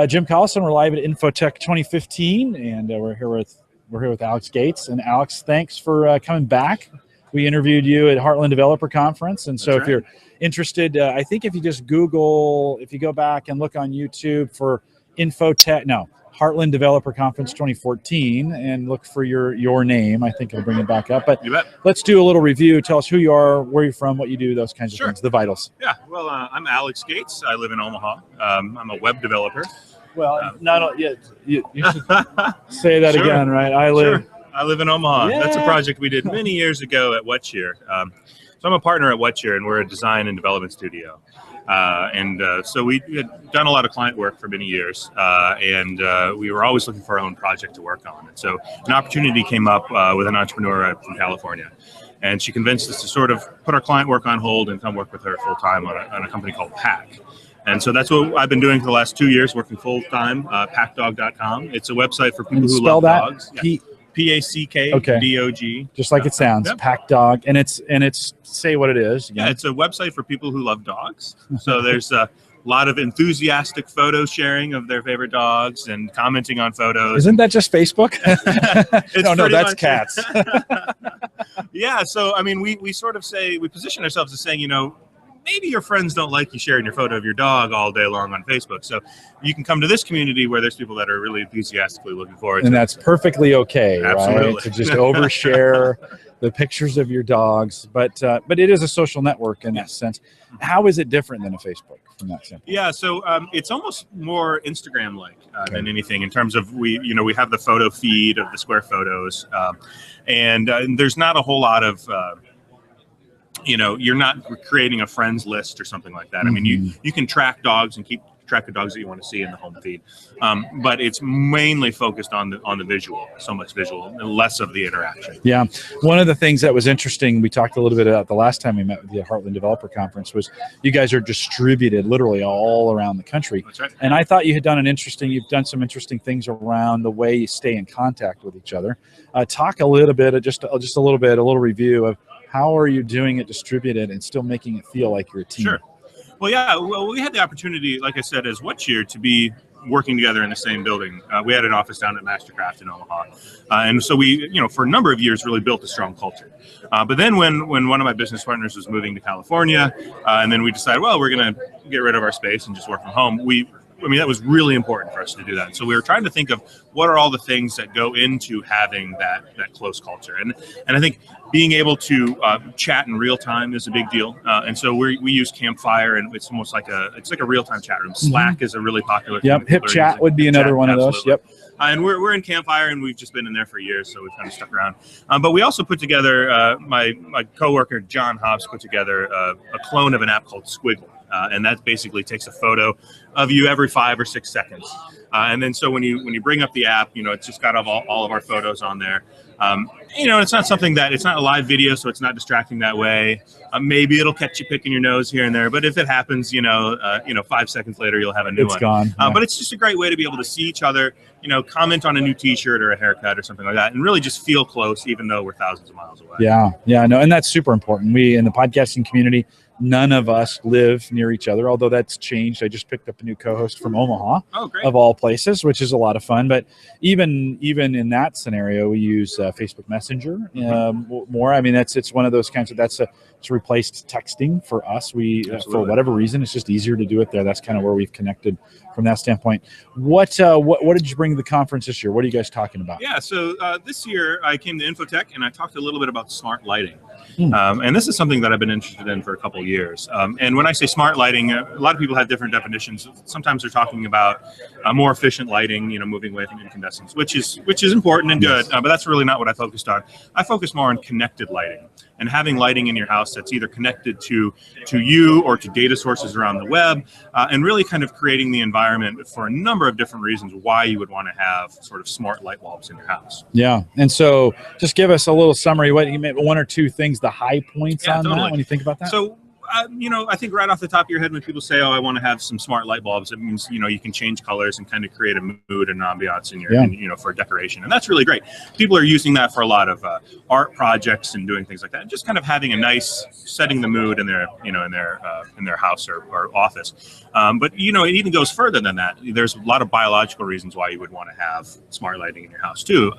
Jim Collison. We're live at Infotec 2015, and we're here with Alex Gates. And Alex, thanks for coming back. We interviewed you at Heartland Developer Conference, and so if you're interested, I think if you just Google, if you go back and look on YouTube for Heartland Developer Conference 2014, and look for your name, I think it'll bring it back up. But let's do a little review. Tell us who you are, where you're from, what you do, those kinds of things, the vitals. Yeah, well, I'm Alex Gates. I live in Omaha. I'm a web developer. Well, you should say that again, right? I live in Omaha. Yeah. That's a project we did many years ago at WhatCheer. So I'm a partner at WhatCheer, and we're a design and development studio. So we had done a lot of client work for many years, and we were always looking for our own project to work on. And so an opportunity came up with an entrepreneur from California, and she convinced us to sort of put our client work on hold and come work with her full-time on a company called Pack. And so that's what I've been doing for the last 2 years, working full-time, packdog.com. It's a website for people who love dogs. P-A-C-K-D-O-G. Just like it sounds, Pack Dog. And it's say what it is. Yeah, it's a website for people who love dogs. So there's a lot of enthusiastic photo sharing of their favorite dogs and commenting on photos. Isn't that just Facebook? No, that's cats. Yeah, so I mean, we sort of say, we position ourselves as saying, maybe your friends don't like you sharing your photo of your dog all day long on Facebook. So you can come to this community where there's people that are really enthusiastically looking forward to it. And that's perfectly okay, Absolutely. Right? To just overshare the pictures of your dogs. But it is a social network in that sense. How is it different than a Facebook from that standpoint? Yeah, so it's almost more Instagram-like than anything in terms of we have the photo feed of the square photos. And there's not a whole lot of... you're not creating a friends list or something like that. I mean, you can track dogs and keep track of dogs that you want to see in the home feed, but it's mainly focused on the visual, so much visual, and less of the interaction. Yeah, one of the things that was interesting, we talked a little bit about the last time we met with the Heartland Developer Conference, was you guys are distributed literally all around the country. That's right. And I thought you've done some interesting things around the way you stay in contact with each other. Talk a little bit, just a little review of how are you doing it distributed and still making it feel like you're a team? Sure. Well, yeah. Well, we had the opportunity, like I said, as WhatCheer, to be working together in the same building. We had an office down at Mastercraft in Omaha, and so we, for a number of years, really built a strong culture. But then, when one of my business partners was moving to California, and then we decided, well, we're going to get rid of our space and just work from home. That was really important for us to do that. So we were trying to think of what are all the things that go into having that close culture. And I think being able to chat in real time is a big deal. And so we use Campfire, and it's almost like a real-time chat room. Slack is a really popular thing. HipChat would be another one of those. Yep. And we're in Campfire, and we've just been in there for years, so we've kind of stuck around. But we also put together, my coworker, John Hobbs, put together a clone of an app called Squiggle. And that basically takes a photo of you every 5 or 6 seconds. And then so when you bring up the app, it's just got all of our photos on there. It's not something it's not a live video, so it's not distracting that way. Maybe it'll catch you picking your nose here and there, but if it happens, 5 seconds later, you'll have a new one. It's gone. Yeah. But it's just a great way to be able to see each other, comment on a new T-shirt or a haircut or something like that, and really just feel close, even though we're thousands of miles away. Yeah, no, and that's super important. We, in the podcasting community, none of us live near each other, although that's changed. I just picked up a new co-host from Omaha, of all places, which is a lot of fun. But even in that scenario, we use Facebook Messenger more. I mean, it's one of those kinds of it's replaced texting for us. We for whatever reason, it's just easier to do it there. That's kind of where we've connected from that standpoint. What did you bring to the conference this year? What are you guys talking about? Yeah, so this year I came to Infotec and I talked a little bit about smart lighting. And this is something that I've been interested in for a couple of years. And when I say smart lighting, a lot of people have different definitions. Sometimes they're talking about more efficient lighting, moving away from incandescents, which is important and good, but that's really not what I focused on. I focused more on connected lighting and having lighting in your house that's either connected to you or to data sources around the web, and really kind of creating the environment for a number of different reasons why you would want to have sort of smart light bulbs in your house. Yeah, and so just give us a little summary. What you meant, one or two things, the high points on that when you think about that. So I think right off the top of your head, when people say, "Oh, I want to have some smart light bulbs," it means you can change colors and kind of create a mood and ambiance in your, for decoration, and that's really great. People are using that for a lot of art projects and doing things like that. Just kind of having a nice setting the mood in their, in their house or office. But it even goes further than that. There's a lot of biological reasons why you would want to have smart lighting in your house too.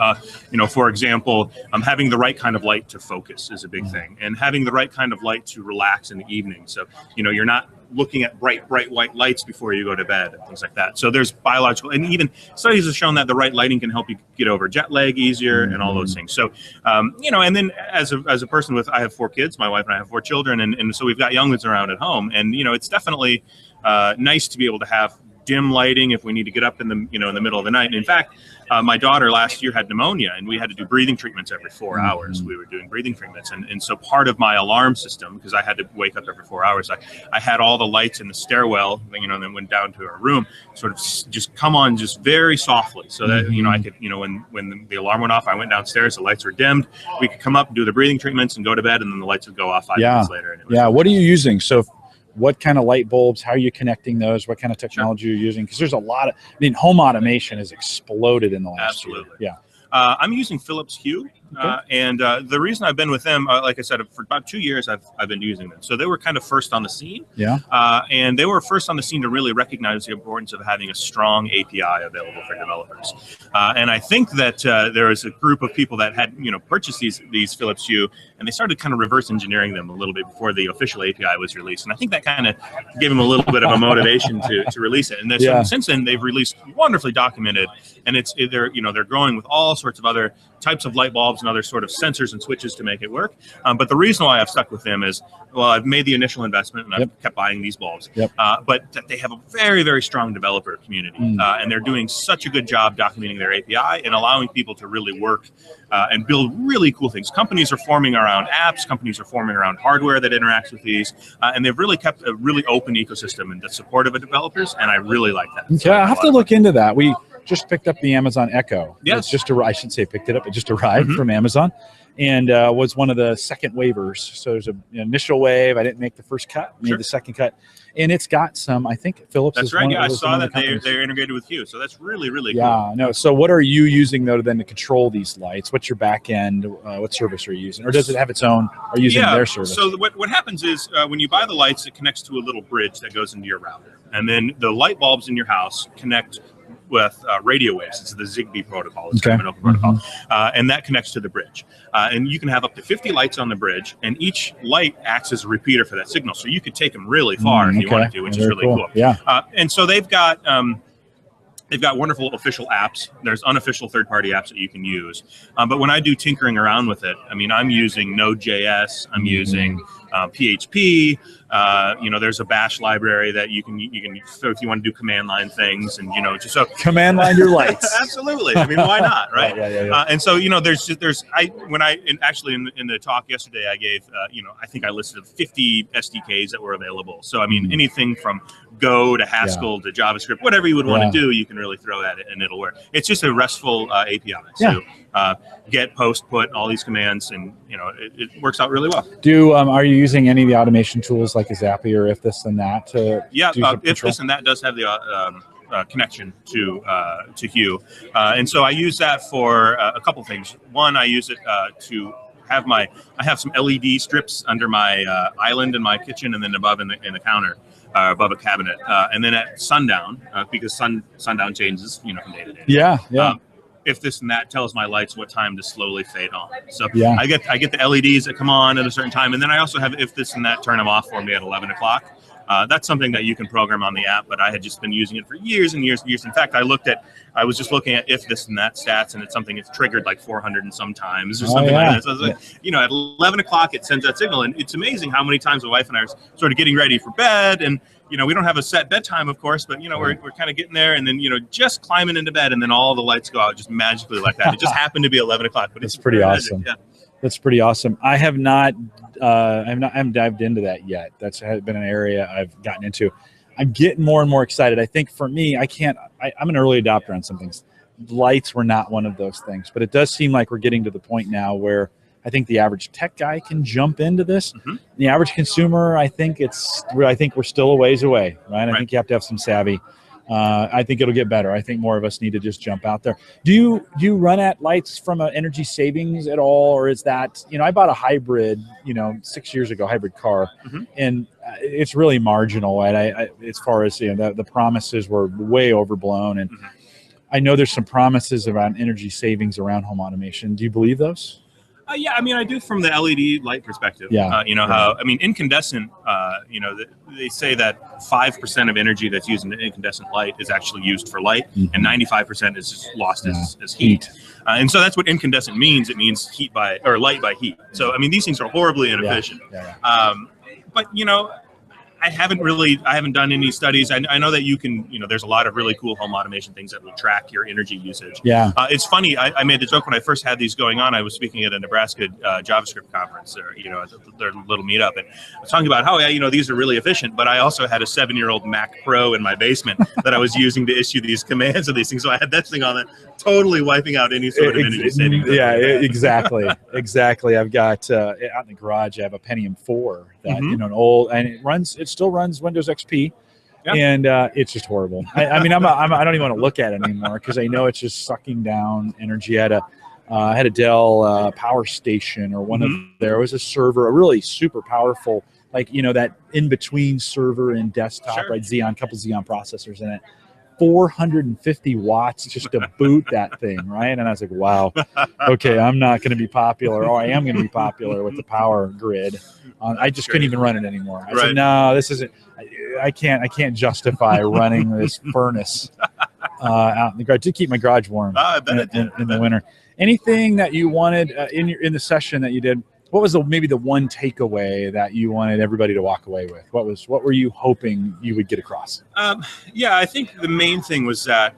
For example, having the right kind of light to focus is a big thing, and having the right kind of light to relax in the evening. So, you're not looking at bright white lights before you go to bed and things like that. So there's biological, and even studies have shown that the right lighting can help you get over jet lag easier and all those things. So, and then as a person I have 4 kids, my wife and I have 4 children. And so we've got young ones around at home, and, it's definitely nice to be able to have dim lighting if we need to get up in the in the middle of the night. And in fact, my daughter last year had pneumonia, and we had to do breathing treatents every 4 hours. We were doing breathing treatments, and so part of my alarm system, because I had to wake up every 4 hours, I had all the lights in the stairwell, and then went down to her room, sort of just come on just very softly, so that I could, when the alarm went off, I went downstairs, the lights were dimmed, we could come up, do the breathing treatments, and go to bed, and then the lights would go off 5 minutes later. And what are you using? So what kind of light bulbs, how are you connecting those, what kind of technology you're using? Because there's a lot of, home automation has exploded in the last year. Yeah. I'm using Philips Hue. And the reason I've been with them, like I said, for about 2 years, I've been using them. So they were kind of first on the scene. And they were first on the scene to really recognize the importance of having a strong API available for developers. And I think that there was a group of people that had, purchased these Philips Hue, and they started kind of reverse engineering them a little bit before the official API was released. And I think that kind of gave them a little bit of a motivation to release it. And since then, they've released wonderfully documented, and they're growing with all sorts of other types of light bulbs and other sort of sensors and switches to make it work. But the reason why I've stuck with them is, well, I've made the initial investment and I've kept buying these bulbs, but that they have a very, very strong developer community, and they're doing such a good job documenting their API and allowing people to really work and build really cool things. Companies are forming around apps, companies are forming around hardware that interacts with these, and they've really kept a really open ecosystem and the support of the developers, and I really like that. Okay, so I have to look into that. We just picked up the Amazon Echo. Yes. I should say picked it up. It just arrived from Amazon, and was one of the second waivers. So there's an initial wave. I didn't make the first cut, made the second cut. And it's got some, I think Philips That's is right. one Yeah, of I saw that companies. they're integrated with Hue. So that's really, really cool. Yeah, no. So what are you using though to control these lights? What's your back end? What service are you using? Or does it have its own? Are you using their service? So what happens is when you buy the lights, it connects to a little bridge that goes into your router. And then the light bulbs in your house connect with radio waves. It's the Zigbee protocol. It's kind of an open protocol. And that connects to the bridge. And you can have up to 50 lights on the bridge, and each light acts as a repeater for that signal. So you could take them really far if you wanted to, which is really cool. Yeah. And so they've got wonderful official apps. There's unofficial third-party apps that you can use. But when I do tinkering around with it, I'm using Node.js. I'm using PHP. There's a Bash library that you can so if you want to do command line things, and just so command line your lights. Absolutely. Why not, right? Yeah. And so in the talk yesterday, I gave I think I listed 50 SDKs that were available. So anything from Go to Haskell to JavaScript, whatever you would want to do, you can really throw at it and it'll work. It's just a RESTful API. So get, post, put, all these commands, and it works out really well. Are you using any of the automation tools like Zappy or If This and That to If This and That does have the connection to Hue, and so I use that for a couple things. One, I use it to have I have some LED strips under my island in my kitchen, and then above in the counter, above a cabinet, and then at sundown, because sundown changes from day to day. Yeah. If This and That tells my lights what time to slowly fade on. So I get the LEDs that come on at a certain time, and then I also have If This and That turn them off for me at 11 o'clock. That's something that you can program on the app, but I had just been using it for years and years and years. In fact, I was just looking at If This and That stats, and it's something it's triggered like 400 and some times or something like that. So I was like, at 11 o'clock it sends that signal, and it's amazing how many times my wife and I are sort of getting ready for bed, and we don't have a set bedtime, of course, but we're kind of getting there, and then just climbing into bed, and then all the lights go out just magically like that. It just happened to be 11 o'clock, but it's pretty awesome. Yeah. That's pretty awesome. I haven't dived into that yet. That's been an area I've gotten into. I'm getting more and more excited. I think for me, I'm an early adopter on some things. Lights were not one of those things, but it does seem like we're getting to the point now where I think the average tech guy can jump into this. The average consumer, I think we're still a ways away, right? I think you have to have some savvy. I think it'll get better. I think more of us need to just jump out there. Do you run at lights from an energy savings at all, or is that, I bought a hybrid, 6 years ago, hybrid car, and it's really marginal, right? As far as the promises were way overblown, and I know there's some promises around energy savings around home automation. Do you believe those? Yeah, I mean, I do from the LED light perspective. Yeah. How, I mean, incandescent, they say that 5% of energy that's used in an incandescent light is actually used for light, and 95% is just lost as heat. And so that's what incandescent means. It means light by heat. So, I mean, these things are horribly inefficient. But, I haven't done any studies. I know that you can, there's a lot of really cool home automation things that will track your energy usage. Yeah. It's funny. I made the joke when I first had these going on. I was speaking at a Nebraska JavaScript conference, or, their little meetup, and I was talking about how, these are really efficient, but I also had a 7-year-old Mac Pro in my basement that I was using to issue these commands of these things. So I had that thing on that, totally wiping out any sort of energy savings. Yeah, exactly. Exactly. I've got, out in the garage, I have a Pentium 4 that, an old, and it still runs Windows XP, and it's just horrible. I mean, I don't even want to look at it anymore because I know it's just sucking down energy. I had a Dell Power Station, or one of there was a server, a really super powerful, that in between server and desktop, right? Couple Xeon processors in it. 450 watts just to boot that thing, right? And I was like, wow, okay, I'm not going to be popular, or I am going to be popular with the power grid. I just couldn't even run it anymore. I said, no, this isn't. I can't justify running this furnace out in the garage to keep my garage warm in the winter. Anything that you wanted in the session that you did? What was maybe the one takeaway that you wanted everybody to walk away with? What were you hoping you would get across? Yeah, I think the main thing was that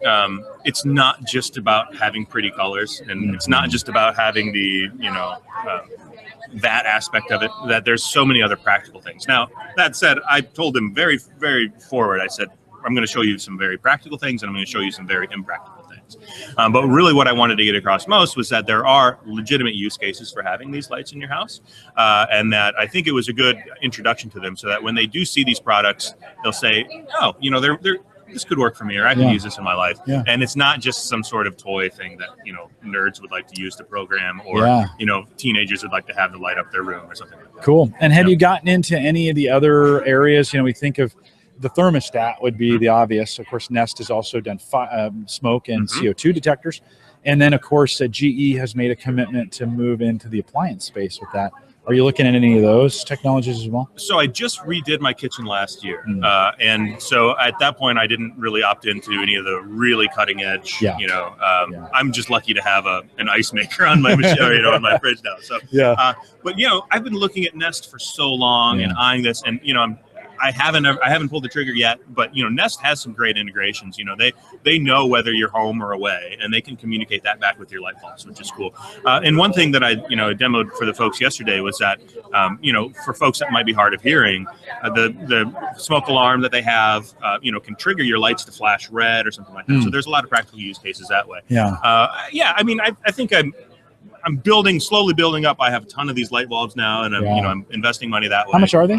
it's not just about having pretty colors, and it's not just about having the that aspect of it. That there's so many other practical things. Now, that said, I told them very, very forward. I said, I'm going to show you some very practical things, and I'm going to show you some very impractical things. But really what I wanted to get across most was that there are legitimate use cases for having these lights in your house, and that I think it was a good introduction to them, so that when they do see these products, they'll say, oh, this could work for me, or I can use this in my life. And it's not just some sort of toy thing that, nerds would like to use to program, or, teenagers would like to have to light up their room or something like that. Cool. And have you gotten into any of the other areas? We think of the thermostat would be the obvious. Of course, Nest has also done smoke and CO2 detectors. And then, of course, GE has made a commitment to move into the appliance space with that. Are you looking at any of those technologies as well? So I just redid my kitchen last year. And so at that point, I didn't really opt into any of the really cutting edge, I'm just lucky to have an ice maker on my machine, on my fridge now. So, but, I've been looking at Nest for so long and eyeing this, and, I haven't pulled the trigger yet, but Nest has some great integrations. They know whether you're home or away, and they can communicate that back with your light bulbs, which is cool. And one thing that I demoed for the folks yesterday was that for folks that might be hard of hearing, the smoke alarm that they have can trigger your lights to flash red or something like that. So there's a lot of practical use cases that way. I mean, I think I'm slowly building up. I have a ton of these light bulbs now, and I'm investing money that way. How much are they?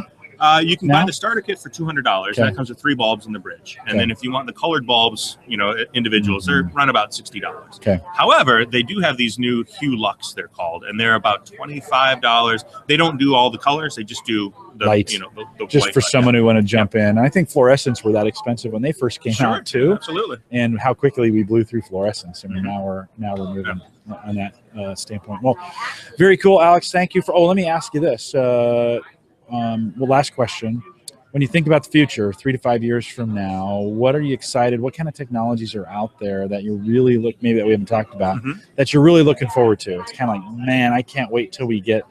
You can buy the starter kit for $200, and that comes with 3 bulbs in the bridge. And then if you want the colored bulbs, individuals, they're run about $60. However, they do have these new Hue Lux, they're called, and they're about $25. They don't do all the colors; they just do the light. The just for someone who want to jump in. I think fluorescents were that expensive when they first came out too. Absolutely. And how quickly we blew through fluorescents. I mean, now we're moving on that standpoint. Well, very cool, Alex. Thank you for. Oh, let me ask you this. Last question. When you think about the future, 3 to 5 years from now, what are you excited? What kind of technologies are out there that you're really maybe that we haven't talked about, that you're really looking forward to? It's kind of like, man, I can't wait till we get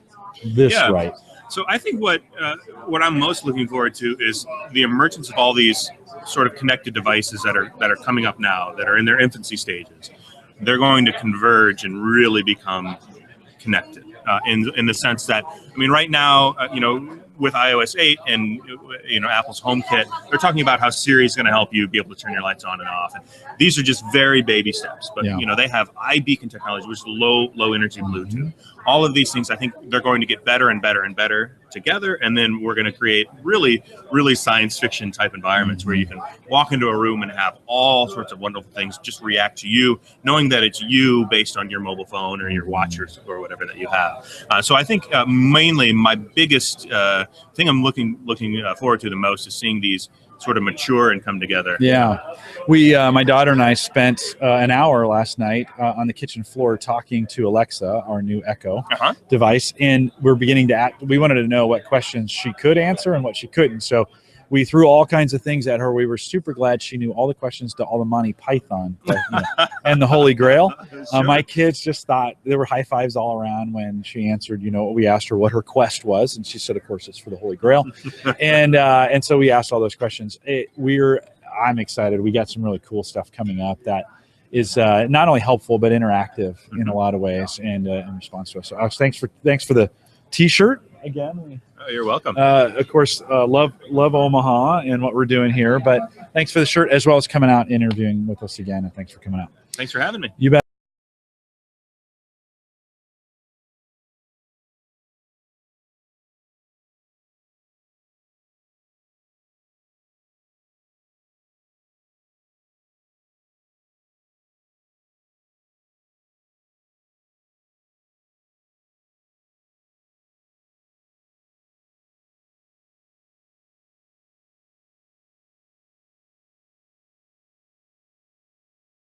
this right. So I think what I'm most looking forward to is the emergence of all these sort of connected devices that are coming up now, that are in their infancy stages. They're going to converge and really become connected in the sense that, I mean, right now, with iOS 8 and Apple's HomeKit, they're talking about how Siri is going to help you be able to turn your lights on and off. And these are just very baby steps, but they have iBeacon technology, which is low energy Bluetooth. all of these things, I think they're going to get better and better and better together. And then we're going to create really, really science fiction type environments where you can walk into a room and have all sorts of wonderful things just react to you, knowing that it's you based on your mobile phone or your watch or whatever that you have. So I think mainly my biggest thing I'm looking forward to the most is seeing these sort of mature and come together. Yeah, we, my daughter and I spent an hour last night on the kitchen floor talking to Alexa, our new Echo device, and we're beginning to we wanted to know what questions she could answer and what she couldn't. So we threw all kinds of things at her. We were super glad she knew all the questions to all the Monty Python and the Holy Grail. Sure. My kids just thought there were high fives all around when she answered, we asked her what her quest was. And she said, of course, it's for the Holy Grail. And so we asked all those questions. I'm excited. We got some really cool stuff coming up that is not only helpful, but interactive in a lot of ways and in response to us. So Alex, thanks for the t-shirt again. You're welcome. Of course, love Omaha and what we're doing here, but thanks for the shirt as well as coming out and interviewing with us again. And thanks for coming out. Thanks for having me. You bet.